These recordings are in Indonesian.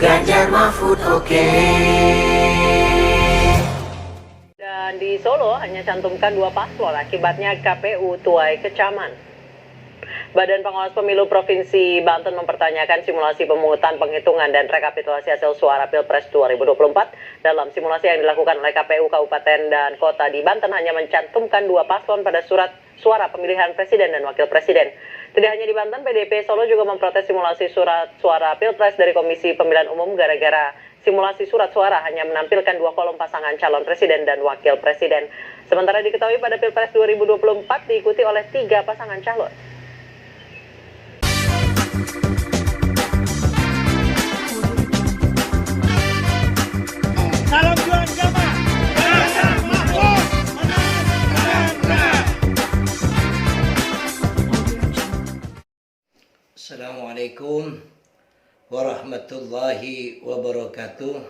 Ganjar Mahfud oke. Dan di Solo hanya cantumkan 2 paslon, akibatnya KPU tuai kecaman. Badan Pengawas Pemilu Provinsi Banten mempertanyakan simulasi pemungutan, penghitungan, dan rekapitulasi hasil suara Pilpres 2024. Dalam simulasi yang dilakukan oleh KPU Kabupaten dan Kota di Banten hanya mencantumkan 2 paslon pada surat suara pemilihan presiden dan wakil presiden. Tidak hanya di Banten, PDIP Solo juga memprotes simulasi surat suara Pilpres dari Komisi Pemilihan Umum gara-gara simulasi surat suara hanya menampilkan 2 kolom pasangan calon presiden dan wakil presiden. Sementara diketahui pada Pilpres 2024 diikuti oleh 3 pasangan calon. Salam juang jamaah. Ganjar Mahfud menang. Assalamualaikum warahmatullahi wabarakatuh.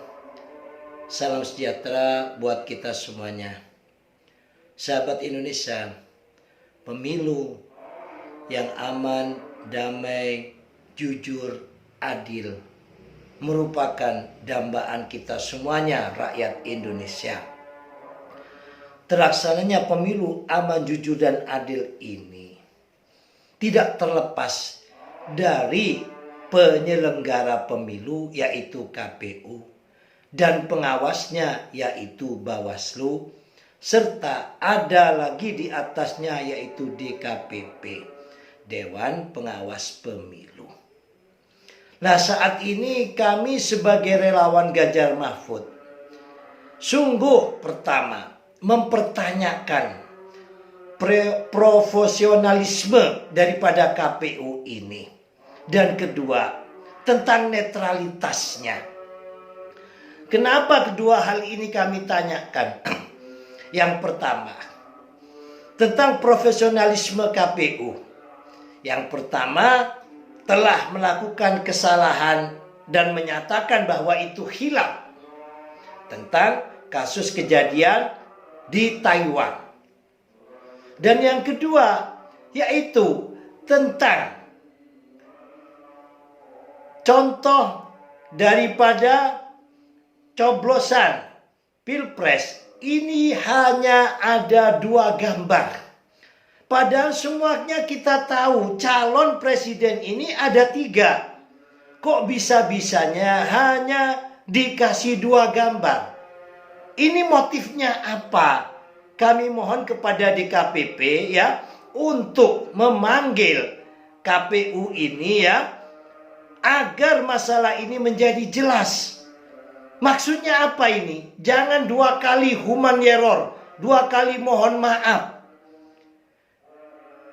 Salam sejahtera buat kita semuanya. Sahabat Indonesia, pemilu yang aman, damai, jujur, adil merupakan dambaan kita semuanya, rakyat Indonesia. Terlaksananya pemilu aman, jujur, dan adil ini tidak terlepas dari penyelenggara pemilu yaitu KPU dan pengawasnya yaitu Bawaslu, serta ada lagi di atasnya yaitu DKPP, Dewan Pengawas Pemilu. Nah, saat ini kami sebagai relawan Ganjar Mahfud sungguh pertama mempertanyakan profesionalisme daripada KPU ini, dan kedua tentang netralitasnya. Kenapa kedua hal ini kami tanyakan? Yang pertama tentang profesionalisme KPU. Yang pertama, telah melakukan kesalahan dan menyatakan bahwa itu hilang tentang kasus kejadian di Taiwan. Dan yang kedua yaitu tentang contoh daripada coblosan Pilpres ini hanya ada 2 gambar. Padahal semuanya kita tahu calon presiden ini ada 3. Kok bisa-bisanya hanya dikasih 2 gambar? Ini motifnya apa? Kami mohon kepada DKPP ya untuk memanggil KPU ini ya agar masalah ini menjadi jelas. Maksudnya apa ini? Jangan 2 kali human error, 2 kali mohon maaf.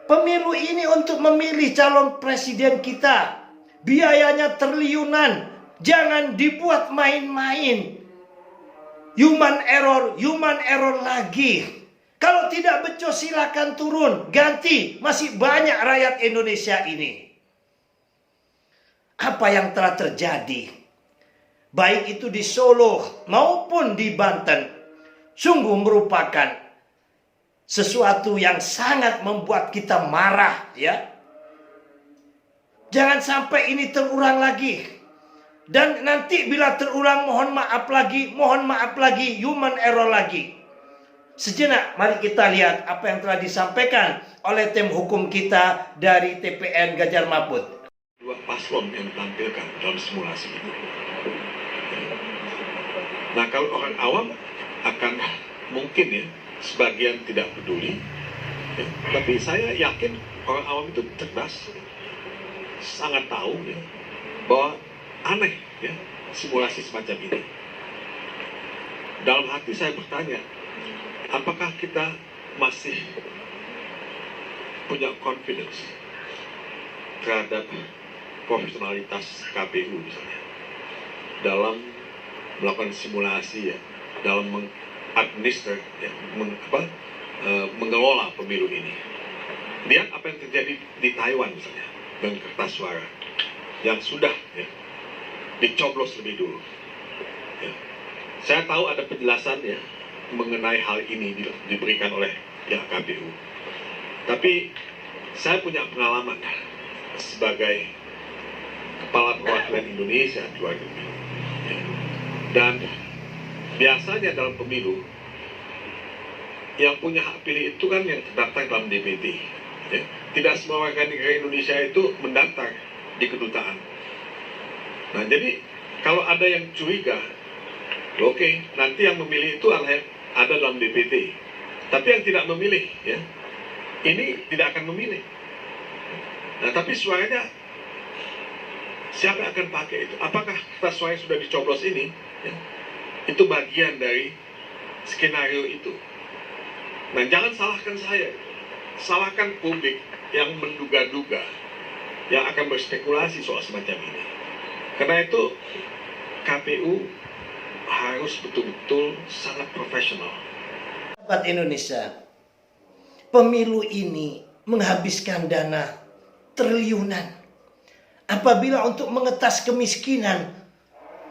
Pemilu ini untuk memilih calon presiden kita, biayanya triliunan. Jangan dibuat main-main. Human error lagi. Kalau tidak becus silakan turun, ganti. Masih banyak rakyat Indonesia ini. Apa yang telah terjadi, baik itu di Solo maupun di Banten, sungguh merupakan sesuatu yang sangat membuat kita marah ya. Jangan sampai ini terulang lagi. Dan nanti bila terulang mohon maaf lagi, human error lagi. Sejenak mari kita lihat apa yang telah disampaikan oleh tim hukum kita dari TPN Ganjar Mahfud. 2 paslon yang ditampilkan dalam simulasi itu. Nah, kalau orang awam akan mungkin ya sebagian tidak peduli, ya. Tapi saya yakin orang awam itu cerdas, sangat tahu ya, bahwa aneh ya simulasi semacam ini. Dalam hati saya bertanya, apakah kita masih punya confidence terhadap profesionalitas KPU misalnya dalam melakukan simulasi ya, dalam administer ya, mengelola pemilu ini. Lihat apa yang terjadi di Taiwan misalnya dengan kertas suara yang sudah ya, dicoblos lebih dulu ya. Saya tahu ada penjelasan ya mengenai hal ini diberikan oleh pihak KPU, tapi saya punya pengalaman sebagai kepala perwakilan Indonesia di luar negeri. Ya. Dan biasanya dalam pemilu yang punya hak pilih itu kan yang terdaftar dalam DPT. Ya. Tidak semua warga negara Indonesia itu mendaftar di kedutaan. Nah, jadi kalau ada yang curiga, oke, nanti yang memilih itu ada dalam DPT. Tapi yang tidak memilih, ya, ini tidak akan memilih. Nah, tapi suaranya siapa yang akan pakai itu? Apakah kertas suara yang sudah dicoblos ini, ya, itu bagian dari skenario itu? Nah, jangan salahkan saya, salahkan publik yang menduga-duga, yang akan berspekulasi soal semacam ini. Karena itu KPU harus betul-betul sangat profesional. Sahabat Indonesia, pemilu ini menghabiskan dana triliunan. Apabila untuk mengetas kemiskinan,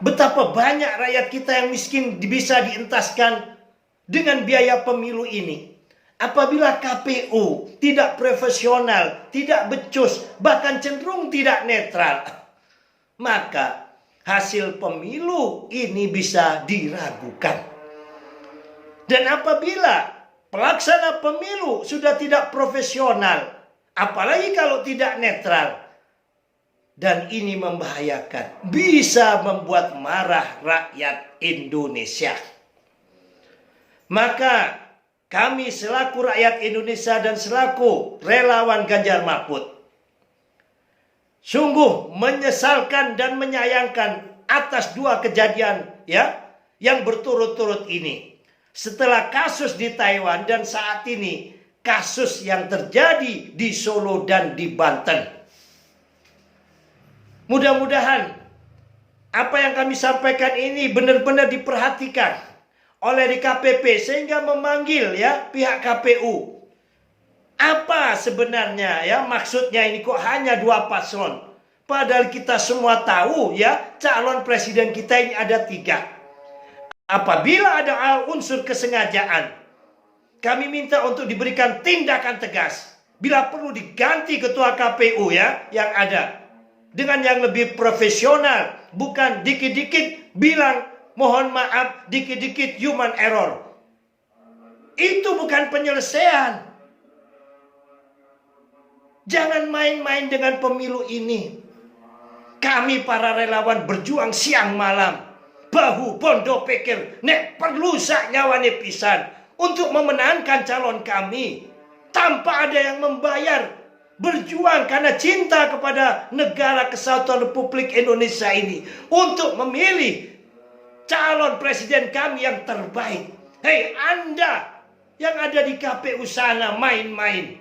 betapa banyak rakyat kita yang miskin bisa dientaskan dengan biaya pemilu ini. Apabila KPU tidak profesional, tidak becus, bahkan cenderung tidak netral, maka hasil pemilu ini bisa diragukan. Dan apabila pelaksana pemilu sudah tidak profesional, apalagi kalau tidak netral, dan ini membahayakan, bisa membuat marah rakyat Indonesia. Maka kami selaku rakyat Indonesia dan selaku relawan Ganjar Mahfud sungguh menyesalkan dan menyayangkan atas dua kejadian, ya, yang berturut-turut ini. Setelah kasus di Taiwan dan saat ini kasus yang terjadi di Solo dan di Banten. Mudah-mudahan apa yang kami sampaikan ini benar-benar diperhatikan oleh DKPP sehingga memanggil, ya, pihak KPU. Apa sebenarnya, ya, maksudnya ini kok hanya dua paslon? Padahal kita semua tahu, ya, calon presiden kita ini ada 3. Apabila ada unsur kesengajaan, kami minta untuk diberikan tindakan tegas. Bila perlu diganti ketua KPU, ya, yang ada dengan yang lebih profesional, bukan dikit-dikit bilang mohon maaf, dikit-dikit human error. Itu bukan penyelesaian. Jangan main-main dengan pemilu ini. Kami para relawan berjuang siang malam, bahu bondo pikir, nek perlu sak nyawane pisan untuk memenangkan calon kami tanpa ada yang membayar. Berjuang karena cinta kepada negara kesatuan Republik Indonesia ini untuk memilih calon presiden kami yang terbaik. Hei, Anda yang ada di KPU sana main-main.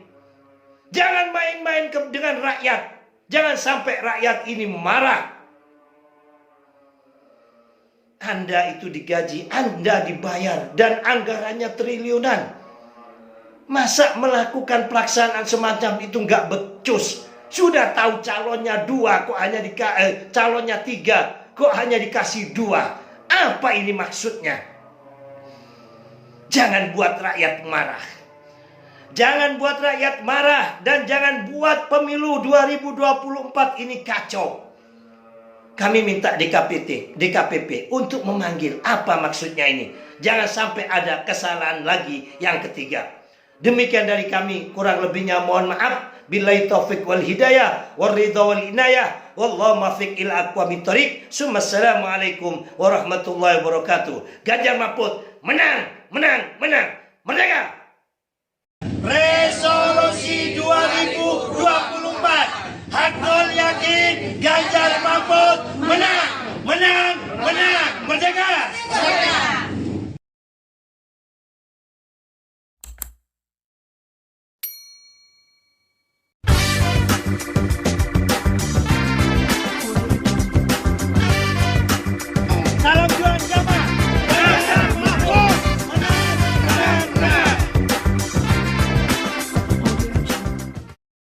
Jangan main-main dengan rakyat. Jangan sampai rakyat ini marah. Anda itu digaji, Anda dibayar, dan anggarannya triliunan. Masa melakukan pelaksanaan semacam itu nggak becus? Sudah tahu calonnya 2, kok hanya calonnya 3, kok hanya dikasih 2. Apa ini maksudnya? Jangan buat rakyat marah. Jangan buat rakyat marah dan jangan buat pemilu 2024 ini kacau. Kami minta DKPP untuk memanggil apa maksudnya ini. Jangan sampai ada kesalahan lagi yang ketiga. Demikian dari kami, kurang lebihnya mohon maaf. Billahi taufik wal hidayah wal ridha wal inayah wallahu muwaffiq ila aqwamit thoriq. Assalamualaikum warahmatullahi wabarakatuh. Ganjar Mahfud menang, menang, menang, merdeka. Resolusi 2024 Hakul yakin Ganjar